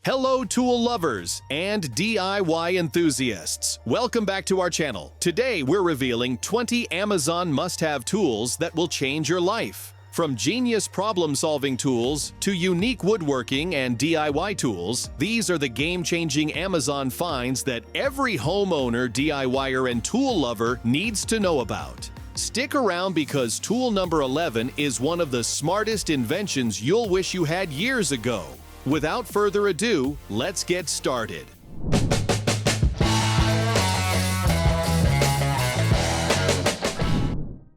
Hello tool lovers and DIY enthusiasts. Welcome back to our channel. Today we're revealing 20 Amazon must-have tools that will change your life. From genius problem-solving tools to unique woodworking and DIY tools, these are the game-changing Amazon finds that every homeowner, DIYer, and tool lover needs to know about. Stick around because tool number 11 is one of the smartest inventions you'll wish you had years ago. Without further ado, let's get started.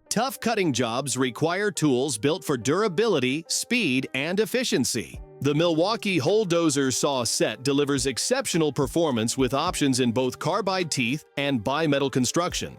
Tough cutting jobs require tools built for durability, speed, and efficiency. The MILWAUKEE Hole Dozer Saw Set delivers exceptional performance with options in both carbide teeth and bimetal construction.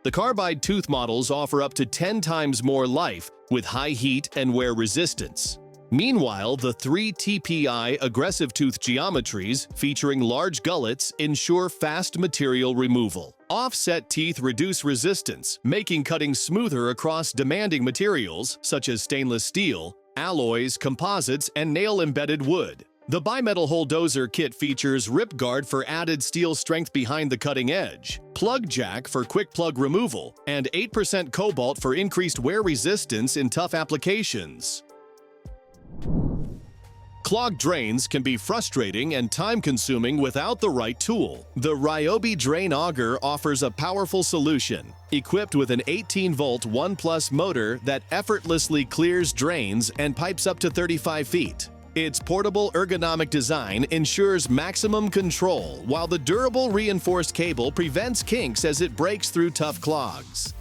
The carbide tooth models offer up to 10 times more life with high heat and wear resistance. Meanwhile, the 3 TPI aggressive tooth geometries featuring large gullets ensure fast material removal. Offset teeth reduce resistance, making cutting smoother across demanding materials such as stainless steel, alloys, composites, and nail-embedded wood. The bimetal hole dozer kit features rip guard for added steel strength behind the cutting edge, plug jack for quick plug removal, and 8% cobalt for increased wear resistance in tough applications. Clogged drains can be frustrating and time-consuming without the right tool. The RYOBI Drain Auger offers a powerful solution, equipped with an 18-volt 1+ motor that effortlessly clears drains and pipes up to 35 feet. Its portable ergonomic design ensures maximum control, while the durable reinforced cable prevents kinks as it breaks through tough clogs.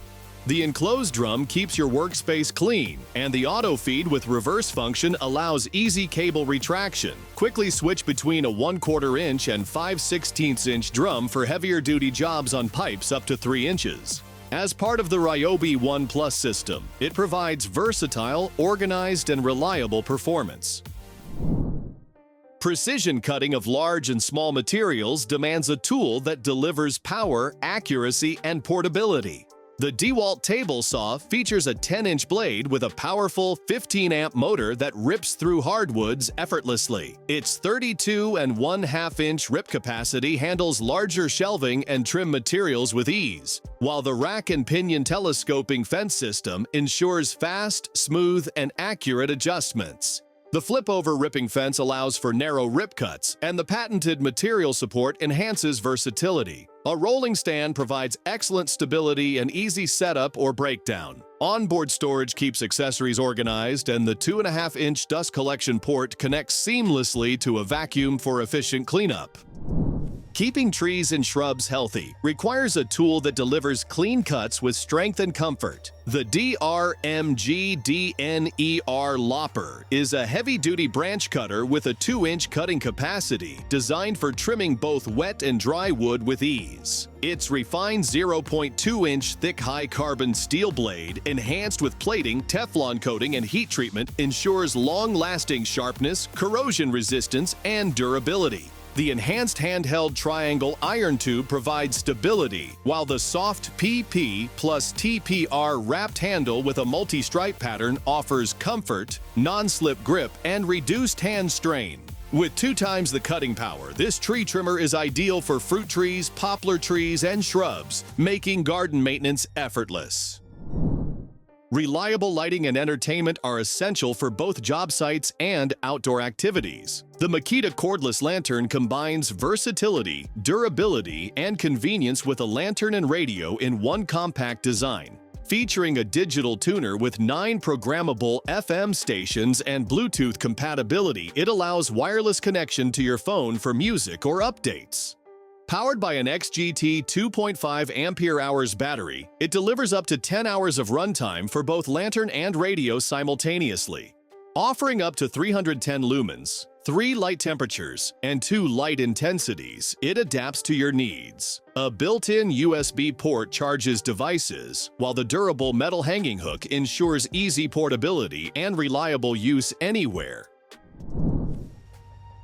The enclosed drum keeps your workspace clean, and the auto feed with reverse function allows easy cable retraction. Quickly switch between a 1/4 inch and 5/16 inch drum for heavier duty jobs on pipes up to 3 inches. As part of the RYOBI One Plus system, it provides versatile, organized, and reliable performance. Precision cutting of large and small materials demands a tool that delivers power, accuracy, and portability. The DEWALT table saw features a 10-inch blade with a powerful 15-amp motor that rips through hardwoods effortlessly. Its 32.5-inch rip capacity handles larger shelving and trim materials with ease, while the rack and pinion telescoping fence system ensures fast, smooth, and accurate adjustments. The flip-over ripping fence allows for narrow rip cuts, and the patented material support enhances versatility. A rolling stand provides excellent stability and easy setup or breakdown. Onboard storage keeps accessories organized, and the 2.5-inch dust collection port connects seamlessly to a vacuum for efficient cleanup. Keeping trees and shrubs healthy requires a tool that delivers clean cuts with strength and comfort. The DRM-GDNER Lopper is a heavy-duty branch cutter with a 2-inch cutting capacity designed for trimming both wet and dry wood with ease. Its refined 0.2-inch thick high-carbon steel blade, enhanced with plating, Teflon coating, and heat treatment, ensures long-lasting sharpness, corrosion resistance, and durability. The enhanced handheld triangle iron tube provides stability, while the soft PP plus TPR wrapped handle with a multi-stripe pattern offers comfort, non-slip grip, and reduced hand strain. With 2 times the cutting power, this tree trimmer is ideal for fruit trees, poplar trees, and shrubs, making garden maintenance effortless. Reliable lighting and entertainment are essential for both job sites and outdoor activities. The Makita cordless lantern combines versatility, durability, and convenience with a lantern and radio in one compact design. Featuring a digital tuner with 9 programmable FM stations and Bluetooth compatibility, it allows wireless connection to your phone for music or updates. Powered by an XGT 2.5 ampere-hours battery, it delivers up to 10 hours of runtime for both lantern and radio simultaneously. Offering up to 310 lumens, 3 light temperatures, and 2 light intensities, it adapts to your needs. A built-in USB port charges devices, while the durable metal hanging hook ensures easy portability and reliable use anywhere.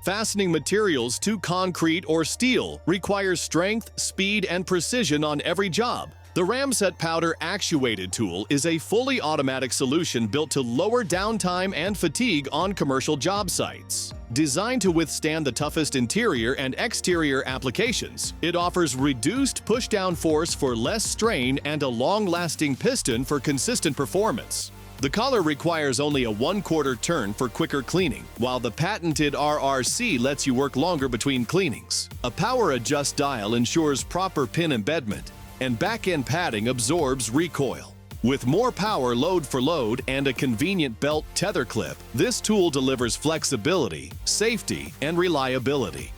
Fastening materials to concrete or steel requires strength, speed, and precision on every job. The Ramset Powder Actuated tool is a fully automatic solution built to lower downtime and fatigue on commercial job sites. Designed to withstand the toughest interior and exterior applications, it offers reduced pushdown force for less strain and a long-lasting piston for consistent performance. The collar requires only a 1/4 turn for quicker cleaning, while the patented RRC lets you work longer between cleanings. A power adjust dial ensures proper pin embedment, and back-end padding absorbs recoil. With more power load for load and a convenient belt tether clip, this tool delivers flexibility, safety, and reliability.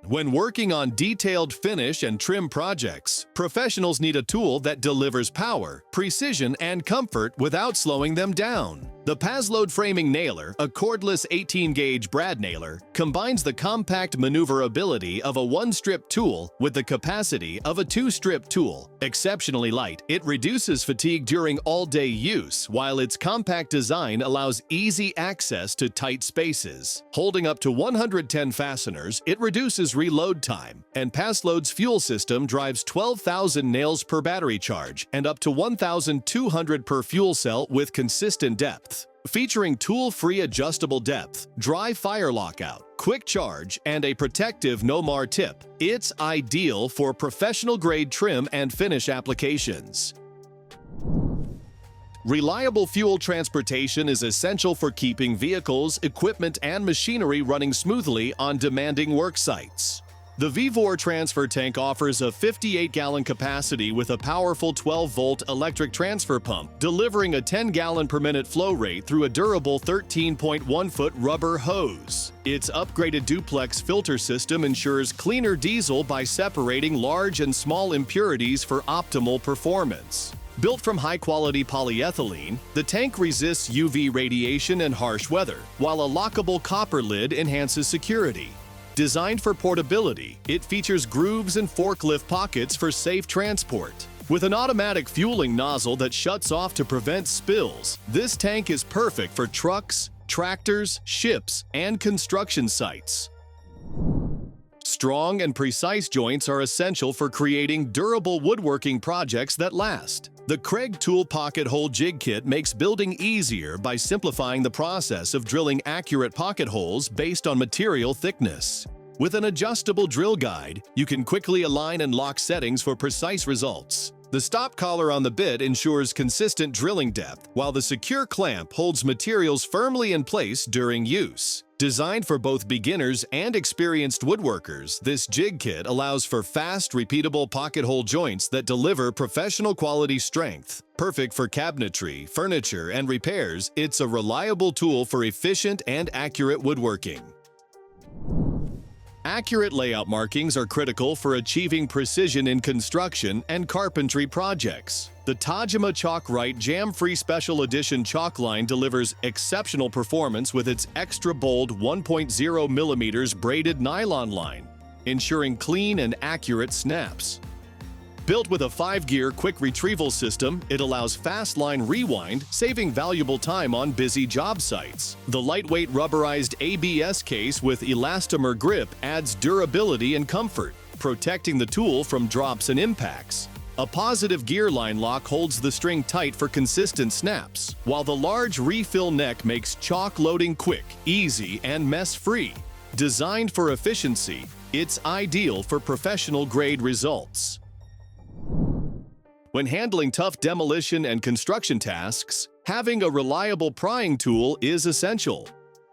When working on detailed finish and trim projects, professionals need a tool that delivers power, precision, and comfort without slowing them down. The Paslode Framing Nailer, a cordless 18-gauge brad nailer, combines the compact maneuverability of a 1-strip tool with the capacity of a 2-strip tool. Exceptionally light, it reduces fatigue during all-day use, while its compact design allows easy access to tight spaces. Holding up to 110 fasteners, it reduces reload time, and Paslode's fuel system drives 12,000 nails per battery charge and up to 1,200 per fuel cell with consistent depth. Featuring tool-free adjustable depth, dry fire lockout, quick charge, and a protective no-mar tip, it's ideal for professional-grade trim and finish applications. Reliable fuel transportation is essential for keeping vehicles, equipment, and machinery running smoothly on demanding work sites. The VEVOR transfer tank offers a 58-gallon capacity with a powerful 12-volt electric transfer pump, delivering a 10-gallon-per-minute flow rate through a durable 13.1-foot rubber hose. Its upgraded duplex filter system ensures cleaner diesel by separating large and small impurities for optimal performance. Built from high-quality polyethylene, the tank resists UV radiation and harsh weather, while a lockable copper lid enhances security. Designed for portability, it features grooves and forklift pockets for safe transport. With an automatic fueling nozzle that shuts off to prevent spills, this tank is perfect for trucks, tractors, ships, and construction sites. Strong and precise joints are essential for creating durable woodworking projects that last. The Kreg Tool Pocket Hole Jig Kit makes building easier by simplifying the process of drilling accurate pocket holes based on material thickness. With an adjustable drill guide, you can quickly align and lock settings for precise results. The stop collar on the bit ensures consistent drilling depth, while the secure clamp holds materials firmly in place during use. Designed for both beginners and experienced woodworkers, this jig kit allows for fast, repeatable pocket hole joints that deliver professional quality strength. Perfect for cabinetry, furniture, and repairs, it's a reliable tool for efficient and accurate woodworking. Accurate layout markings are critical for achieving precision in construction and carpentry projects. The TAJIMA Chalk RYTE Jam-Free Special Edition chalk line delivers exceptional performance with its extra bold 1.0 mm braided nylon line, ensuring clean and accurate snaps. Built with a 5-gear quick retrieval system, it allows fast line rewind, saving valuable time on busy job sites. The lightweight rubberized ABS case with elastomer grip adds durability and comfort, protecting the tool from drops and impacts. A positive gear line lock holds the string tight for consistent snaps, while the large refill neck makes chalk loading quick, easy, and mess-free. Designed for efficiency, it's ideal for professional-grade results. When handling tough demolition and construction tasks, having a reliable prying tool is essential.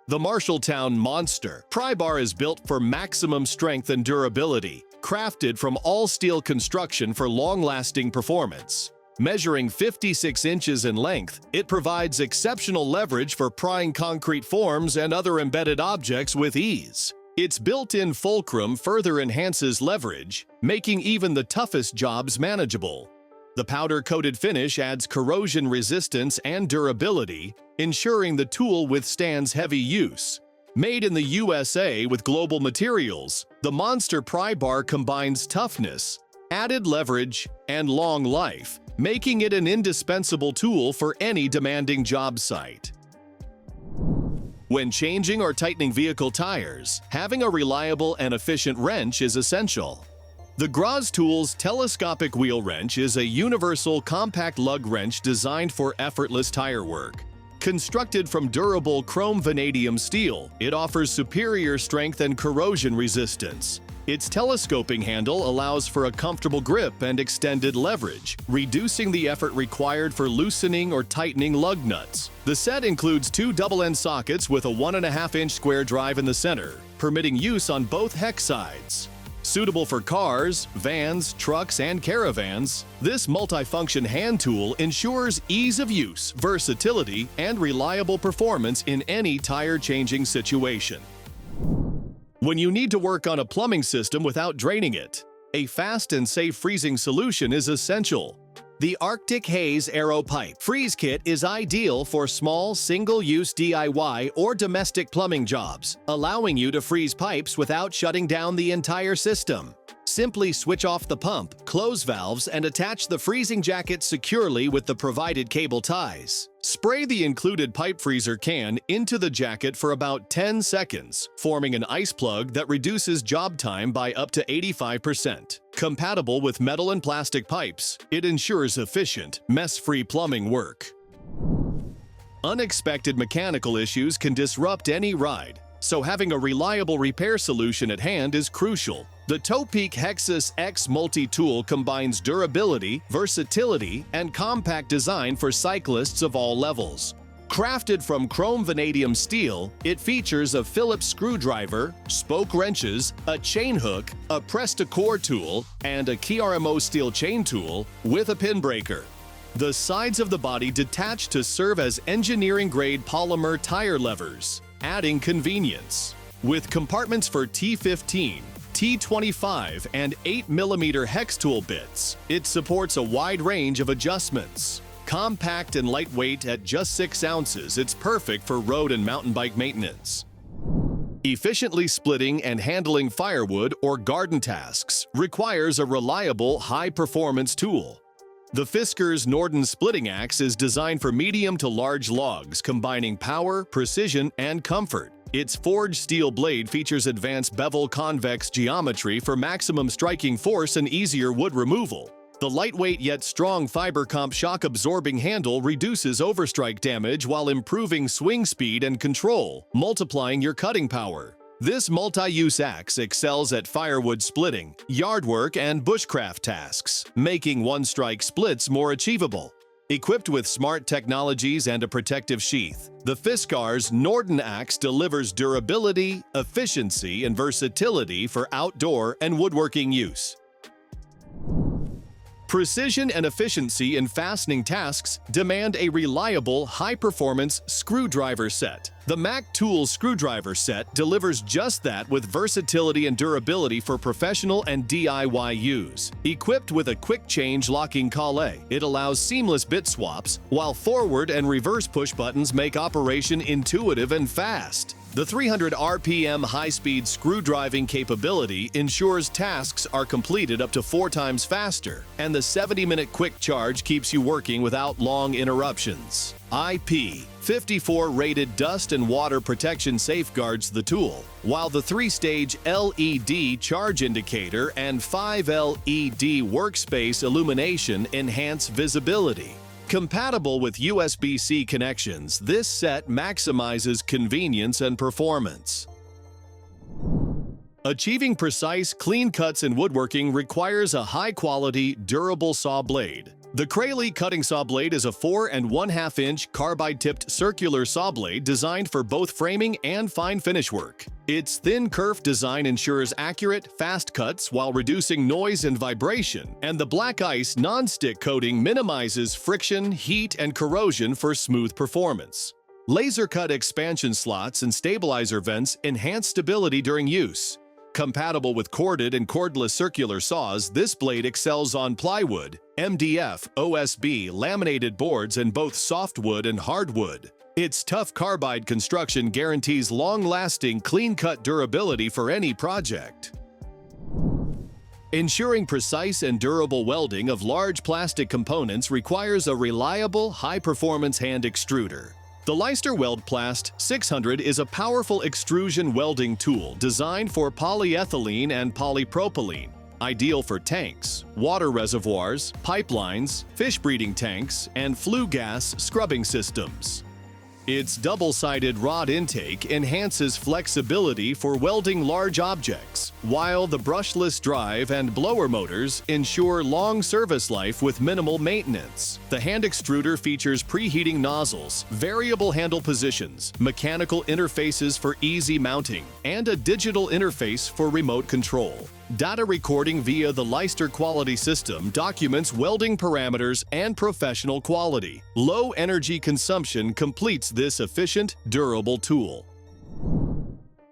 The MARSHALLTOWN Monster Pry Bar is built for maximum strength and durability, crafted from all-steel construction for long-lasting performance. Measuring 56 inches in length, it provides exceptional leverage for prying concrete forms and other embedded objects with ease. Its built-in fulcrum further enhances leverage, making even the toughest jobs manageable. The powder-coated finish adds corrosion resistance and durability, ensuring the tool withstands heavy use. Made in the USA with global materials, the Monster Pry Bar combines toughness, added leverage, and long life, making it an indispensable tool for any demanding job site. When changing or tightening vehicle tires, having a reliable and efficient wrench is essential. The GROZTOOLS Telescopic Wheel Wrench is a universal compact lug wrench designed for effortless tire work. Constructed from durable chrome vanadium steel, it offers superior strength and corrosion resistance. Its telescoping handle allows for a comfortable grip and extended leverage, reducing the effort required for loosening or tightening lug nuts. The set includes 2 double-end sockets with a 1.5-inch square drive in the center, permitting use on both hex sides. Suitable for cars, vans, trucks, and caravans, this multifunction hand tool ensures ease of use, versatility, and reliable performance in any tire-changing situation. When you need to work on a plumbing system without draining it, a fast and safe freezing solution is essential. The Arctic Haze Aero Pipe Freeze Kit is ideal for small, single-use DIY or domestic plumbing jobs, allowing you to freeze pipes without shutting down the entire system. Simply switch off the pump, close valves, and attach the freezing jacket securely with the provided cable ties. Spray the included pipe freezer can into the jacket for about 10 seconds, forming an ice plug that reduces job time by up to 85%. Compatible with metal and plastic pipes, it ensures efficient, mess-free plumbing work. Unexpected mechanical issues can disrupt any ride, so having a reliable repair solution at hand is crucial. The Topeak Hexus X multi-tool combines durability, versatility, and compact design for cyclists of all levels. Crafted from chrome vanadium steel, it features a Phillips screwdriver, spoke wrenches, a chain hook, a press-to-core tool, and a KRMO steel chain tool with a pin breaker. The sides of the body detach to serve as engineering-grade polymer tire levers, adding convenience. With compartments for T15, T25, and 8mm hex tool bits, it supports a wide range of adjustments. Compact and lightweight at just 6 ounces, it's perfect for road and mountain bike maintenance. Efficiently splitting and handling firewood or garden tasks requires a reliable, high-performance tool. The Fiskars Norden splitting axe is designed for medium to large logs, combining power, precision, and comfort. Its forged steel blade features advanced bevel convex geometry for maximum striking force and easier wood removal. The lightweight yet strong fiber comp shock-absorbing handle reduces overstrike damage while improving swing speed and control, multiplying your cutting power. This multi-use axe excels at firewood splitting, yard work, and bushcraft tasks, making one-strike splits more achievable. Equipped with smart technologies and a protective sheath, the Fiskars Norden axe delivers durability, efficiency, and versatility for outdoor and woodworking use. Precision and efficiency in fastening tasks demand a reliable, high-performance screwdriver set. The Mac Tool screwdriver set delivers just that with versatility and durability for professional and DIY use. Equipped with a quick-change locking collet, it allows seamless bit swaps, while forward and reverse push buttons make operation intuitive and fast. The 300 RPM high-speed screw driving capability ensures tasks are completed up to 4 times faster, and the 70-minute quick charge keeps you working without long interruptions. IP54 rated dust and water protection safeguards the tool, while the 3-stage LED charge indicator and 5 LED workspace illumination enhance visibility. Compatible with USB-C connections, this set maximizes convenience and performance. Achieving precise, clean cuts in woodworking requires a high-quality, durable saw blade. The CRALY cutting saw blade is a 4 1/2-inch carbide-tipped circular saw blade designed for both framing and fine finish work. Its thin kerf design ensures accurate, fast cuts while reducing noise and vibration, and the black ice non-stick coating minimizes friction, heat, and corrosion for smooth performance. Laser-cut expansion slots and stabilizer vents enhance stability during use. Compatible with corded and cordless circular saws, this blade excels on plywood, MDF, OSB, laminated boards, and both softwood and hardwood. Its tough carbide construction guarantees long-lasting, clean-cut durability for any project. Ensuring precise and durable welding of large plastic components requires a reliable, high-performance hand extruder. The Leister WELDPLAST 600 is a powerful extrusion welding tool designed for polyethylene and polypropylene, ideal for tanks, water reservoirs, pipelines, fish breeding tanks, and flue gas scrubbing systems. Its double-sided rod intake enhances flexibility for welding large objects, while the brushless drive and blower motors ensure long service life with minimal maintenance. The hand extruder features preheating nozzles, variable handle positions, mechanical interfaces for easy mounting, and a digital interface for remote control. Data recording via the Leister quality system documents welding parameters and professional quality. Low energy consumption completes this efficient, durable tool.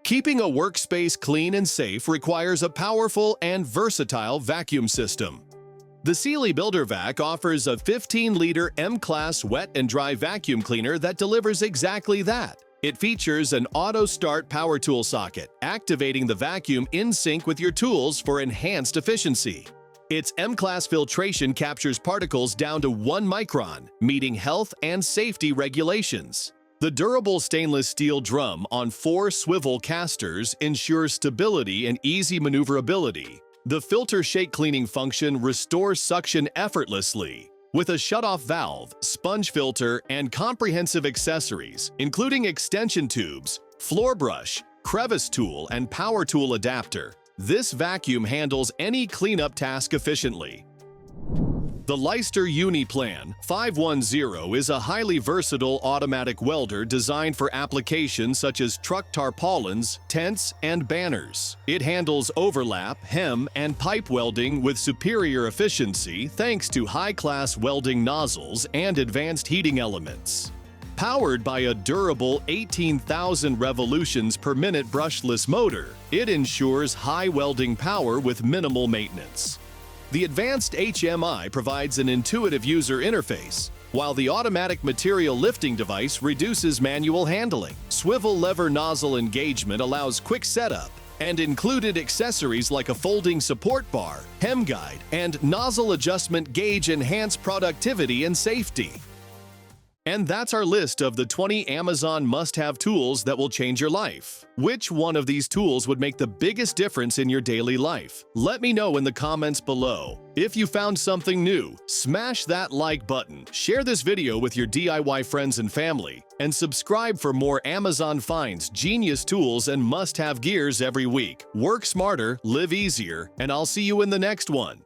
Keeping a workspace clean and safe requires a powerful and versatile vacuum system. The Sealey BuilderVac offers a 15-liter M-Class wet and dry vacuum cleaner that delivers exactly that. It features an auto-start power tool socket, activating the vacuum in sync with your tools for enhanced efficiency. Its M-Class filtration captures particles down to 1 micron, meeting health and safety regulations. The durable stainless steel drum on 4 swivel casters ensures stability and easy maneuverability. The filter shake cleaning function restores suction effortlessly. With a shutoff valve, sponge filter, and comprehensive accessories, including extension tubes, floor brush, crevice tool, and power tool adapter, this vacuum handles any cleanup task efficiently. The Leister UNIPLAN 510 is a highly versatile automatic welder designed for applications such as truck tarpaulins, tents, and banners. It handles overlap, hem, and pipe welding with superior efficiency thanks to high-class welding nozzles and advanced heating elements. Powered by a durable 18,000 revolutions per minute brushless motor, it ensures high welding power with minimal maintenance. The advanced HMI provides an intuitive user interface, while the automatic material lifting device reduces manual handling. Swivel lever nozzle engagement allows quick setup, and included accessories like a folding support bar, hem guide, and nozzle adjustment gauge enhance productivity and safety. And that's our list of the 20 Amazon must-have tools that will change your life. Which one of these tools would make the biggest difference in your daily life? Let me know in the comments below. If you found something new, smash that like button, share this video with your DIY friends and family, and subscribe for more Amazon finds, genius tools, and must-have gears every week. Work smarter, live easier, and I'll see you in the next one.